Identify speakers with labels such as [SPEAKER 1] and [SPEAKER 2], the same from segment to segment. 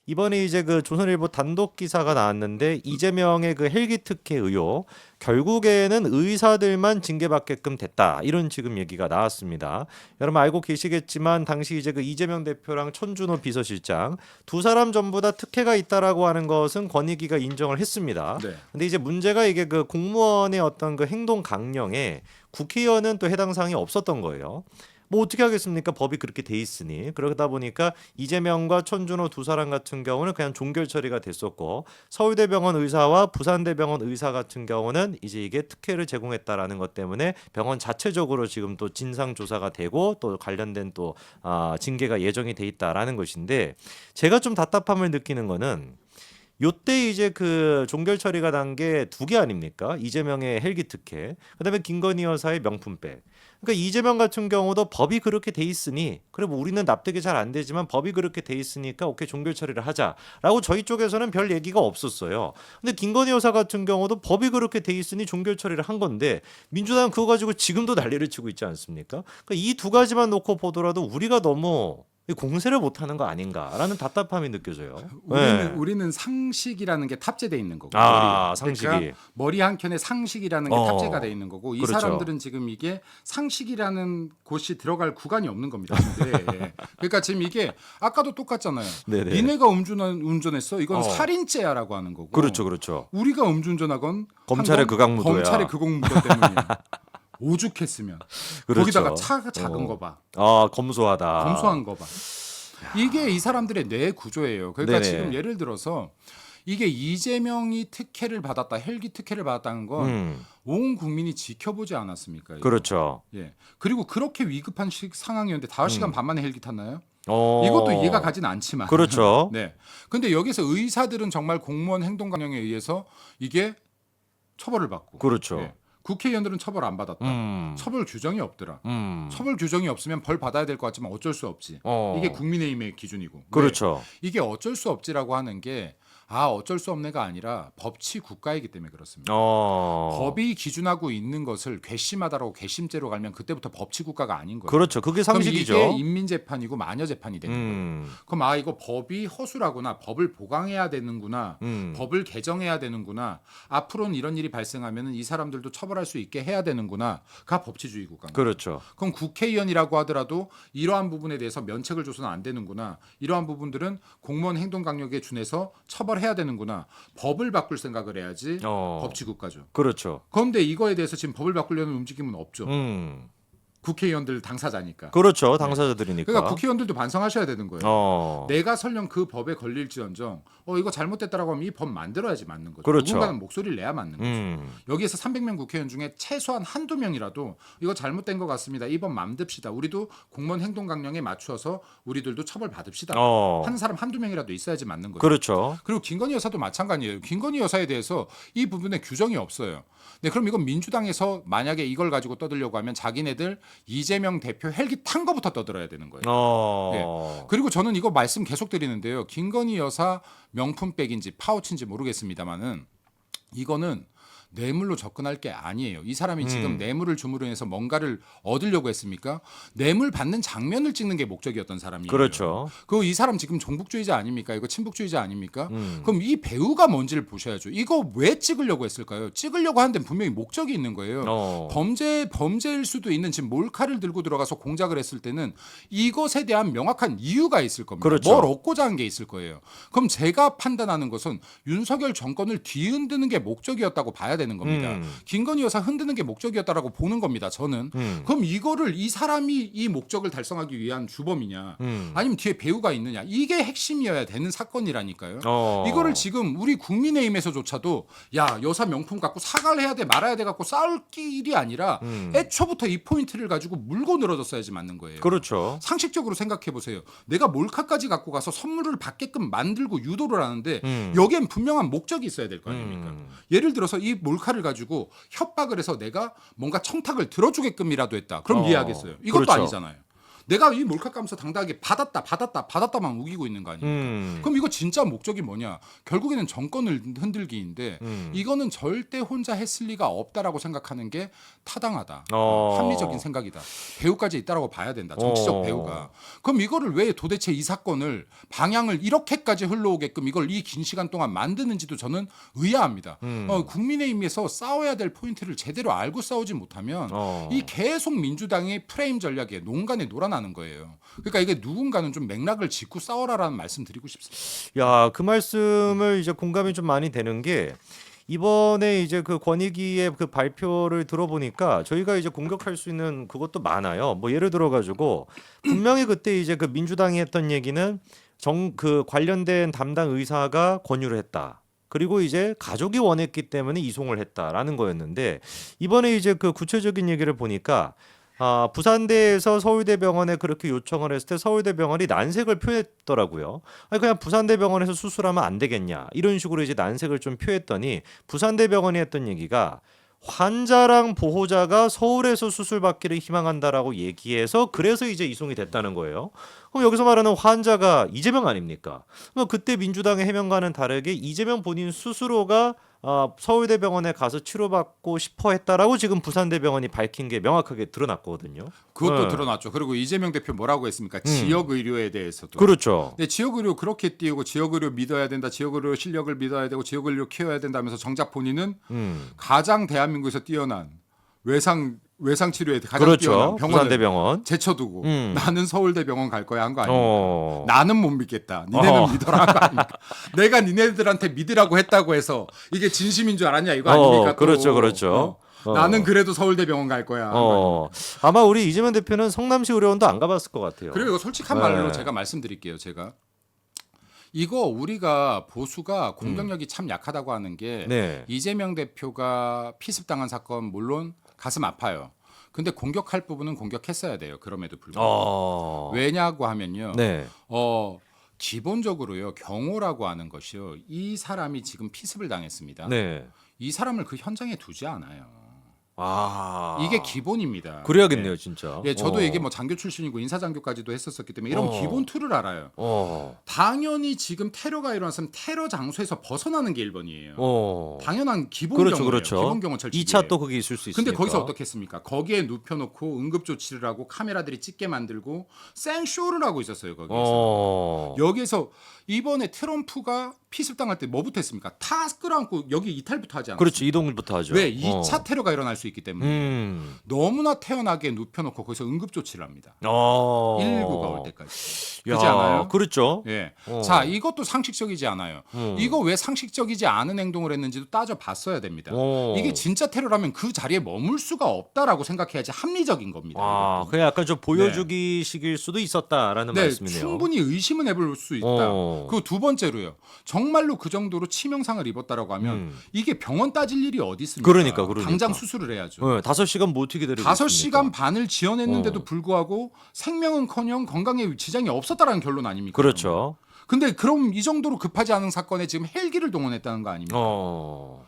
[SPEAKER 1] 이번에 이제 그 조선일보 단독 기사가 나왔는데 이재명의 그 헬기 특혜 의혹 결국에는 의사들만 징계받게끔 됐다 이런 지금 얘기가 나왔습니다. 여러분 알고 계시겠지만 당시 이제 그 이재명 대표랑 천준호 비서실장 두 사람 전부 다 특혜가 있다라고 하는 것은 권익위가 인정을 했습니다.
[SPEAKER 2] 네.
[SPEAKER 1] 근데 이제 문제가 이게 그 공무원의 어떤 그 행동 강령에 국회의원은 또 해당 사항이 없었던 거예요. 뭐 어떻게 하겠습니까? 법이 그렇게 돼 있으니. 그러다 보니까 이재명과 천준호 두 사람 같은 경우는 그냥 종결 처리가 됐었고 서울대병원 의사와 부산대병원 의사 같은 경우는 이제 이게 특혜를 제공했다라는 것 때문에 병원 자체적으로 지금 또 진상 조사가 되고 또 관련된 또 징계가 예정이 돼 있다라는 것인데 제가 좀 답답함을 느끼는 거는 요때 이제 그 종결 처리가 난 게 두 개 아닙니까? 이재명의 헬기 특혜, 그다음에 김건희 여사의 명품백. 그러니까 이재명 같은 경우도 법이 그렇게 돼 있으니 그래 뭐 우리는 납득이 잘 안 되지만 법이 그렇게 돼 있으니까 오케이 종결 처리를 하자라고 저희 쪽에서는 별 얘기가 없었어요. 근데 김건희 여사 같은 경우도 법이 그렇게 돼 있으니 종결 처리를 한 건데 민주당은 그거 가지고 지금도 난리를 치고 있지 않습니까? 그러니까 이 두 가지만 놓고 보더라도 우리가 너무 공세를 못하는 거 아닌가라는 답답함이 느껴져요. 네.
[SPEAKER 2] 우리는 상식이라는 게 탑재돼 있는 거고.
[SPEAKER 1] 상식이.
[SPEAKER 2] 그러니까 머리 한 켠에 상식이라는 게 탑재가 돼 있는 거고 이
[SPEAKER 1] 그렇죠.
[SPEAKER 2] 사람들은 지금 이게 상식이라는 곳이 들어갈 구간이 없는 겁니다. 예. 그러니까 지금 이게 아까도 똑같잖아요.
[SPEAKER 1] 네네.
[SPEAKER 2] 니네가 운전했어? 이건 살인죄야라고 하는 거고.
[SPEAKER 1] 그렇죠, 그렇죠.
[SPEAKER 2] 우리가 음주운전하건
[SPEAKER 1] 검찰의 극악무도야.
[SPEAKER 2] 검찰의 극악무도 때문이야. 오죽했으면.
[SPEAKER 1] 그렇죠.
[SPEAKER 2] 거기다가 차가 작은 거 봐.
[SPEAKER 1] 검소하다.
[SPEAKER 2] 검소한 거 봐. 이게 이 사람들의 뇌 구조예요. 그러니까
[SPEAKER 1] 네네.
[SPEAKER 2] 지금 예를 들어서 이게 이재명이 특혜를 받았다, 헬기 특혜를 받았다는 건 온 국민이 지켜보지 않았습니까? 이거?
[SPEAKER 1] 그렇죠.
[SPEAKER 2] 예. 그리고 그렇게 위급한 상황이었는데 5시간 반 만에 헬기 탔나요?
[SPEAKER 1] 어.
[SPEAKER 2] 이것도 이해가 가진 않지만.
[SPEAKER 1] 그렇죠.
[SPEAKER 2] 네. 근데 여기서 의사들은 정말 공무원 행동 강령에 의해서 이게 처벌을 받고.
[SPEAKER 1] 그렇죠.
[SPEAKER 2] 예. 국회의원들은 처벌 안 받았다. 처벌 규정이 없더라. 처벌 규정이 없으면 벌 받아야 될 것 같지만 어쩔 수 없지. 이게 국민의힘의 기준이고.
[SPEAKER 1] 그렇죠.
[SPEAKER 2] 이게 어쩔 수 없지라고 하는 게 어쩔 수 없네가 아니라 법치 국가이기 때문에 그렇습니다. 법이 기준하고 있는 것을 괘씸하다라고 괘씸죄로 갈면 그때부터 법치 국가가 아닌 거예요.
[SPEAKER 1] 그렇죠. 그게 상식이죠.
[SPEAKER 2] 그럼 이게 인민재판이고 마녀재판이 되는 거예요. 그럼 이거 법이 허술하구나. 법을 보강해야 되는구나. 법을 개정해야 되는구나. 앞으로는 이런 일이 발생하면 이 사람들도 처벌할 수 있게 해야 되는구나.가 법치주의 국가입니다.
[SPEAKER 1] 그렇죠.
[SPEAKER 2] 그럼 국회의원이라고 하더라도 이러한 부분에 대해서 면책을 줘서는 안 되는구나. 이러한 부분들은 공무원 행동 강령에 준해서 처벌해야 되는구나. 법을 바꿀 생각을 해야지 법치국가죠.
[SPEAKER 1] 그렇죠.
[SPEAKER 2] 그런데 이거에 대해서 지금 법을 바꾸려는 움직임은 없죠. 국회의원들 당사자니까.
[SPEAKER 1] 그렇죠. 당사자들이니까.
[SPEAKER 2] 그러니까 국회의원들도 반성하셔야 되는 거예요. 내가 설령 그 법에 걸릴지언정 이거 잘못됐다라고 하면 이 법 만들어야지 맞는 거죠.
[SPEAKER 1] 그렇죠.
[SPEAKER 2] 누군가는 목소리를 내야 맞는 거죠. 여기에서 300명 국회의원 중에 최소한 한두 명이라도 이거 잘못된 것 같습니다. 이 법 만듭시다. 우리도 공무원 행동 강령에 맞추어서 우리들도 처벌 받읍시다. 하는 사람 한두 명이라도 있어야지 맞는 거죠.
[SPEAKER 1] 그렇죠.
[SPEAKER 2] 그리고 김건희 여사도 마찬가지예요. 김건희 여사에 대해서 이 부분에 규정이 없어요. 네, 그럼 이건 민주당에서 만약에 이걸 가지고 떠들려고 하면 자기네들 이재명 대표 헬기 탄 거부터 떠들어야 되는 거예요. 네. 그리고 저는 이거 말씀 계속 드리는데요. 김건희 여사 명품백인지 파우치인지 모르겠습니다만은 이거는 뇌물로 접근할 게 아니에요. 이 사람이 지금 뇌물을 줌으로 인해서 뭔가를 얻으려고 했습니까? 뇌물 받는 장면을 찍는 게 목적이었던 사람이에요.
[SPEAKER 1] 그렇죠.
[SPEAKER 2] 그 이 사람 지금 종북주의자 아닙니까? 이거 친북주의자 아닙니까? 그럼 이 배우가 뭔지를 보셔야죠. 이거 왜 찍으려고 했을까요? 찍으려고 하는 데는 분명히 목적이 있는 거예요. 범죄일 수도 있는 지금 몰카를 들고 들어가서 공작을 했을 때는 이것에 대한 명확한 이유가 있을 겁니다.
[SPEAKER 1] 그렇죠.
[SPEAKER 2] 뭘 얻고자 한 게 있을 거예요. 그럼 제가 판단하는 것은 윤석열 정권을 뒤흔드는 게 목적이었다고 봐야 되는 겁니다. 김건희 여사 흔드는 게 목적이었다라고 보는 겁니다. 저는. 그럼 이거를 이 사람이 이 목적을 달성하기 위한 주범이냐 아니면 뒤에 배우가 있느냐 이게 핵심이어야 되는 사건이라니까요. 이거를 지금 우리 국민의힘에서조차도 여사 명품 갖고 사과를 해야 돼 말아야 돼 갖고 싸울 길이 아니라 애초부터 이 포인트를 가지고 물고 늘어졌어야지 맞는 거예요.
[SPEAKER 1] 그렇죠.
[SPEAKER 2] 상식적으로 생각해 보세요. 내가 몰카까지 갖고 가서 선물을 받게끔 만들고 유도를 하는데 여기엔 분명한 목적이 있어야 될 거 아닙니까? 예를 들어서 이 몰카를 가지고 협박을 해서 내가 뭔가 청탁을 들어주게끔이라도 했다. 그럼 이해하겠어요. 이것도
[SPEAKER 1] 그렇죠.
[SPEAKER 2] 아니잖아요. 내가 이 몰카 까면서 당당하게 받았다만 우기고 있는 거 아닙니까? 그럼 이거 진짜 목적이 뭐냐? 결국에는 정권을 흔들기인데 이거는 절대 혼자 했을 리가 없다라고 생각하는 게 타당하다. 합리적인 생각이다. 배후까지 있다라고 봐야 된다. 정치적 배후가. 그럼 이거를 왜 도대체 이 사건을 방향을 이렇게까지 흘러오게끔 이걸 이 긴 시간 동안 만드는지도 저는 의아합니다. 국민의힘에서 싸워야 될 포인트를 제대로 알고 싸우지 못하면 이 계속 민주당의 프레임 전략에 농간에 놀아나는 거예요. 그러니까 이게 누군가는 좀 맥락을 짚고 싸워라라는 말씀 드리고 싶습니다.
[SPEAKER 1] 야, 그 말씀을 이제 공감이 좀 많이 되는 게 이번에 이제 그 권익위의 그 발표를 들어보니까 저희가 이제 공격할 수 있는 그것도 많아요. 뭐 예를 들어 가지고 분명히 그때 이제 그 민주당이 했던 얘기는 그 관련된 담당 의사가 권유를 했다. 그리고 이제 가족이 원했기 때문에 이송을 했다라는 거였는데 이번에 이제 그 구체적인 얘기를 보니까 부산대에서 서울대병원에 그렇게 요청을 했을 때 서울대병원이 난색을 표했더라고요. 아니 그냥 부산대병원에서 수술하면 안 되겠냐 이런 식으로 이제 난색을 좀 표했더니 부산대병원이 했던 얘기가 환자랑 보호자가 서울에서 수술받기를 희망한다라고 얘기해서 그래서 이제 이송이 됐다는 거예요. 그럼 여기서 말하는 환자가 이재명 아닙니까? 그럼 그때 민주당의 해명과는 다르게 이재명 본인 스스로가 서울대병원에 가서 치료받고 싶어 했다라고 지금 부산대병원이 밝힌 게 명확하게 드러났거든요.
[SPEAKER 2] 그것도 드러났죠. 그리고 이재명 대표 뭐라고 했습니까? 지역 의료에 대해서도.
[SPEAKER 1] 그렇죠.
[SPEAKER 2] 네, 지역 의료 그렇게 띄우고 지역 의료 믿어야 된다. 지역 의료 실력을 믿어야 되고 지역 의료 키워야 된다면서 정작 본인은 가장 대한민국에서 뛰어난 외상 치료에 가장 뛰어난
[SPEAKER 1] 그렇죠.
[SPEAKER 2] 병원을
[SPEAKER 1] 부산대병원.
[SPEAKER 2] 제쳐두고 나는 서울대병원 갈 거야 한 거 아닙니까? 나는 못 믿겠다. 니네는 믿어라 한 거 아닙니까? 내가 니네들한테 믿으라고 했다고 해서 이게 진심인 줄 알았냐 이거 아닙니까? 또.
[SPEAKER 1] 그렇죠, 그렇죠.
[SPEAKER 2] 나는 그래도 서울대병원 갈 거야.
[SPEAKER 1] 아마 우리 이재명 대표는 성남시 의료원도 안 가봤을 것 같아요.
[SPEAKER 2] 그리고 이거 솔직한 말로 제가 말씀드릴게요. 제가 이거 우리가 보수가 공격력이 참 약하다고 하는 게
[SPEAKER 1] 네.
[SPEAKER 2] 이재명 대표가 피습당한 사건 물론 가슴 아파요. 근데 공격할 부분은 공격했어야 돼요. 그럼에도 불구하고. 왜냐고 하면요.
[SPEAKER 1] 네.
[SPEAKER 2] 기본적으로요. 경호라고 하는 것이요. 이 사람이 지금 피습을 당했습니다.
[SPEAKER 1] 네.
[SPEAKER 2] 이 사람을 그 현장에 두지 않아요.
[SPEAKER 1] 아.
[SPEAKER 2] 이게 기본입니다.
[SPEAKER 1] 그래야겠네요,
[SPEAKER 2] 네.
[SPEAKER 1] 진짜.
[SPEAKER 2] 예, 저도 이게 뭐 장교 출신이고 인사장교까지도 했었었기 때문에 이런 기본 틀을 알아요. 당연히 지금 테러가 일어났으면 테러 장소에서 벗어나는 게 1번이에요. 당연한 기본
[SPEAKER 1] 그렇죠,
[SPEAKER 2] 경호예요.
[SPEAKER 1] 그렇죠.
[SPEAKER 2] 기본 경호 철칙.
[SPEAKER 1] 2차 또 그게 있을 수 있으니까.
[SPEAKER 2] 근데 거기서 어떻게 했습니까? 거기에 눕혀놓고 응급 조치를 하고 카메라들이 찍게 만들고 생쇼를 하고 있었어요. 거기에서. 여기에서 이번에 트럼프가 피습당할 때 뭐부터 했습니까? 다 끌어안고 여기 이탈부터 하지 않았어요.
[SPEAKER 1] 그렇죠. 이동부터 하죠.
[SPEAKER 2] 왜? 2차 테러가 일어날 수 있기 때문에 너무나 태연하게 눕혀놓고 거기서 응급조치를 합니다. 119가 올 때까지. 그렇지 않아요?
[SPEAKER 1] 그렇죠.
[SPEAKER 2] 예. 자, 이것도 상식적이지 않아요. 이거 왜 상식적이지 않은 행동을 했는지도 따져봤어야 됩니다. 이게 진짜 테러라면 그 자리에 머물 수가 없다라고 생각해야지 합리적인 겁니다.
[SPEAKER 1] 그게 약간 좀 보여주기식일 수도 있었다라는
[SPEAKER 2] 네,
[SPEAKER 1] 말씀이네요.
[SPEAKER 2] 충분히 의심은 해볼 수 있다. 그리고 두 번째로요. 정말로 그 정도로 치명상을 입었다라고 하면 이게 병원 따질 일이 어디 있습니까?
[SPEAKER 1] 그러니까.
[SPEAKER 2] 당장 수술을 해야죠.
[SPEAKER 1] 5시간 못 기다리고
[SPEAKER 2] 5시간 반을 지연했는데도 불구하고 생명은커녕 건강에 지장이 없었다라는 결론 아닙니까?
[SPEAKER 1] 그렇죠.
[SPEAKER 2] 근데 그럼 이 정도로 급하지 않은 사건에 지금 헬기를 동원했다는 거 아닙니까?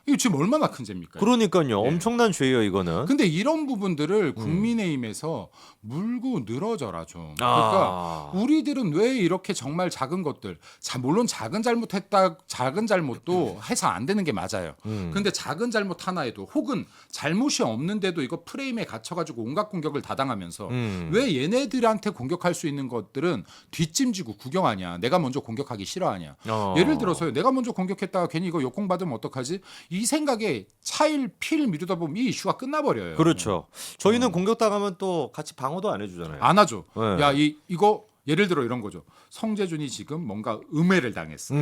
[SPEAKER 2] 이거 지금 얼마나 큰 죄입니까?
[SPEAKER 1] 그러니까요. 엄청난 죄예요, 이거는.
[SPEAKER 2] 근데 이런 부분들을 국민의힘에서 물고 늘어져라 좀. 그러니까 우리들은 왜 이렇게 정말 작은 것들, 물론 작은 잘못도 해서 안 되는 게 맞아요. 근데 작은 잘못 하나에도 혹은 잘못이 없는데도 이거 프레임에 갇혀가지고 온갖 공격을 다 당하면서 왜 얘네들한테 공격할 수 있는 것들은 뒷짐지고 구경하냐. 내가 먼저 공격하기 싫어하냐. 예를 들어서요. 내가 먼저 공격했다가 괜히 이거 역공받으면 어떡하지? 이 생각에 차일 피를 미루다 보면 이 이슈가 끝나버려요.
[SPEAKER 1] 그렇죠. 저희는 공격당하면 또 같이 방어도 안 해주잖아요.
[SPEAKER 2] 안 하죠.
[SPEAKER 1] 네.
[SPEAKER 2] 야, 이거 예를 들어 이런 거죠. 성재준이 지금 뭔가 음해를 당했어.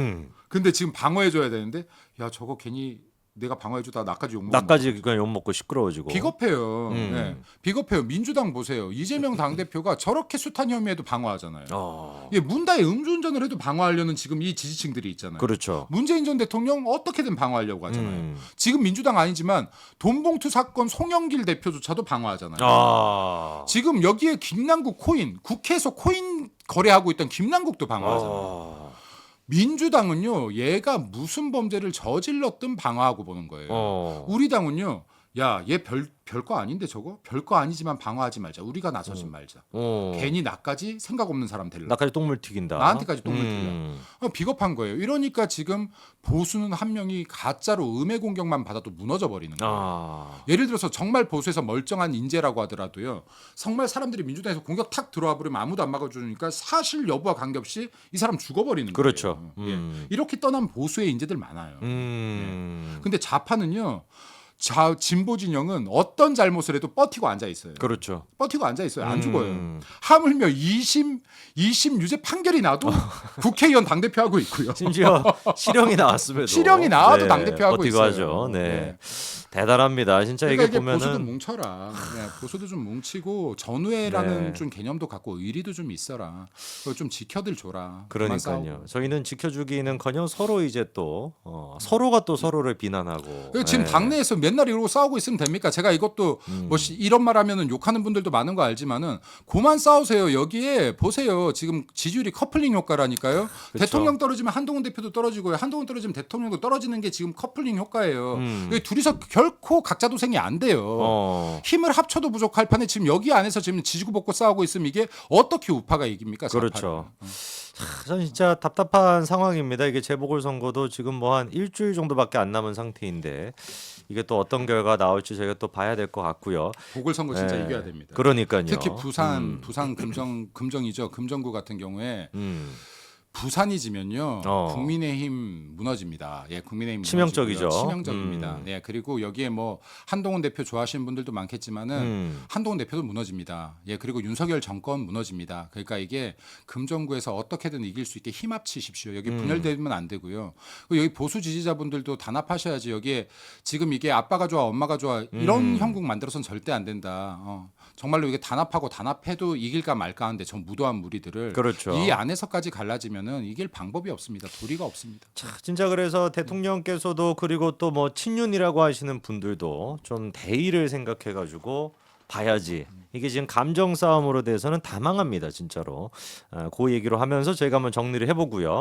[SPEAKER 2] 근데 지금 방어해줘야 되는데 야 저거 괜히 내가 방어해주다 나까지 욕먹는
[SPEAKER 1] 나까지 그냥 욕 먹고 시끄러워지고.
[SPEAKER 2] 비겁해요. 네. 비겁해요. 민주당 보세요. 이재명 당대표가 저렇게 숱한 혐의에도 방어하잖아요. 예, 문다의 음주운전을 해도 방어하려는 지금 이 지지층들이 있잖아요.
[SPEAKER 1] 그렇죠.
[SPEAKER 2] 문재인 전 대통령 어떻게든 방어하려고 하잖아요. 지금 민주당 아니지만 돈봉투 사건 송영길 대표조차도 방어하잖아요. 지금 여기에 김남국 코인, 국회에서 코인 거래하고 있던 김남국도 방어하잖아요. 민주당은요, 얘가 무슨 범죄를 저질렀든 방어하고 보는 거예요. 우리 당은요, 야, 얘 별거 아닌데 저거? 별거 아니지만 방어하지 말자. 우리가 나서지 말자. 괜히 나까지 생각 없는 사람 데리려.
[SPEAKER 1] 나까지 똥물 튀긴다.
[SPEAKER 2] 나한테까지 똥물 튀겨. 비겁한 거예요. 이러니까 지금 보수는 한 명이 가짜로 음해 공격만 받아도 무너져 버리는 거예요.
[SPEAKER 1] 아.
[SPEAKER 2] 예를 들어서 정말 보수에서 멀쩡한 인재라고 하더라도요. 정말 사람들이 민주당에서 공격 탁 들어와 버리면 아무도 안 막아주니까 사실 여부와 관계없이 이 사람 죽어버리는
[SPEAKER 1] 그렇죠.
[SPEAKER 2] 거예요. 예. 이렇게 떠난 보수의 인재들 많아요. 근데 좌파는요. 진보 진영은 어떤 잘못을 해도 버티고 앉아 있어요.
[SPEAKER 1] 그렇죠.
[SPEAKER 2] 버티고 앉아 있어요. 안 죽어요. 하물며 2심 유죄 판결이 나도 국회의원 당 대표 하고 있고요.
[SPEAKER 1] 심지어 실형이 나왔음에도
[SPEAKER 2] 실형이 나와도 당 대표 하고
[SPEAKER 1] 버티고
[SPEAKER 2] 있어요.
[SPEAKER 1] 하죠. 네. 대단합니다. 진짜
[SPEAKER 2] 그러니까 이게
[SPEAKER 1] 보면은
[SPEAKER 2] 보수도 뭉쳐라. 네, 보수도 좀 뭉치고 전우회라는
[SPEAKER 1] 네.
[SPEAKER 2] 좀 개념도 갖고 의리도 좀 있어라. 그걸 좀 지켜들 줘라. 그만
[SPEAKER 1] 그러니까요.
[SPEAKER 2] 싸우고.
[SPEAKER 1] 저희는 지켜주기는커녕 서로 이제 또 서로가 또 서로를 비난하고.
[SPEAKER 2] 지금
[SPEAKER 1] 네.
[SPEAKER 2] 당내에서 맨날 이러고 싸우고 있으면 됩니까? 제가 이것도 뭐 이런 말 하면은 욕하는 분들도 많은 거 알지만은 그만 싸우세요. 여기에 보세요. 지금 지지율이 커플링 효과라니까요.
[SPEAKER 1] 그쵸.
[SPEAKER 2] 대통령 떨어지면 한동훈 대표도 떨어지고요. 한동훈 떨어지면 대통령도 떨어지는 게 지금 커플링 효과예요. 여기 둘이서 결코 각자 도생이 안 돼요. 힘을 합쳐도 부족할 판에 지금 여기 안에서 지금 지지고 볶고 싸우고 있으면 이게 어떻게 우파가 이깁니까? 좌파를.
[SPEAKER 1] 그렇죠. 전 진짜 답답한 상황입니다. 이게 재보궐선거도 지금 뭐 한 일주일 정도밖에 안 남은 상태인데 이게 또 어떤 결과 나올지 저희가 또 봐야 될 것 같고요.
[SPEAKER 2] 보궐선거 진짜
[SPEAKER 1] 네.
[SPEAKER 2] 이겨야 됩니다.
[SPEAKER 1] 그러니까요.
[SPEAKER 2] 특히 부산 금정이죠. 금정구 같은 경우에 부산이 지면요 국민의힘 무너집니다. 예, 국민의힘
[SPEAKER 1] 치명적이죠.
[SPEAKER 2] 무너지고요. 치명적입니다. 예, 그리고 여기에 뭐 한동훈 대표 좋아하시는 분들도 많겠지만은 한동훈 대표도 무너집니다. 예, 그리고 윤석열 정권 무너집니다. 그러니까 이게 금정구에서 어떻게든 이길 수 있게 힘 합치십시오. 여기 분열되면 안 되고요. 그리고 여기 보수 지지자분들도 단합하셔야지. 여기에 지금 이게 아빠가 좋아, 엄마가 좋아 이런 형국 만들어서는 절대 안 된다. 정말로 이게 단합하고 단합해도 이길까 말까 하는데 전 무도한 무리들을
[SPEAKER 1] 그렇죠.
[SPEAKER 2] 이 안에서까지 갈라지면은 이길 방법이 없습니다. 도리가 없습니다.
[SPEAKER 1] 자, 진짜 그래서 대통령께서도 그리고 또 뭐 친윤이라고 하시는 분들도 좀 대의를 생각해 가지고 봐야지. 이게 지금 감정 싸움으로 돼서는 다 망합니다, 진짜로. 그 얘기로 하면서 저희가 한번 정리를 해보고요.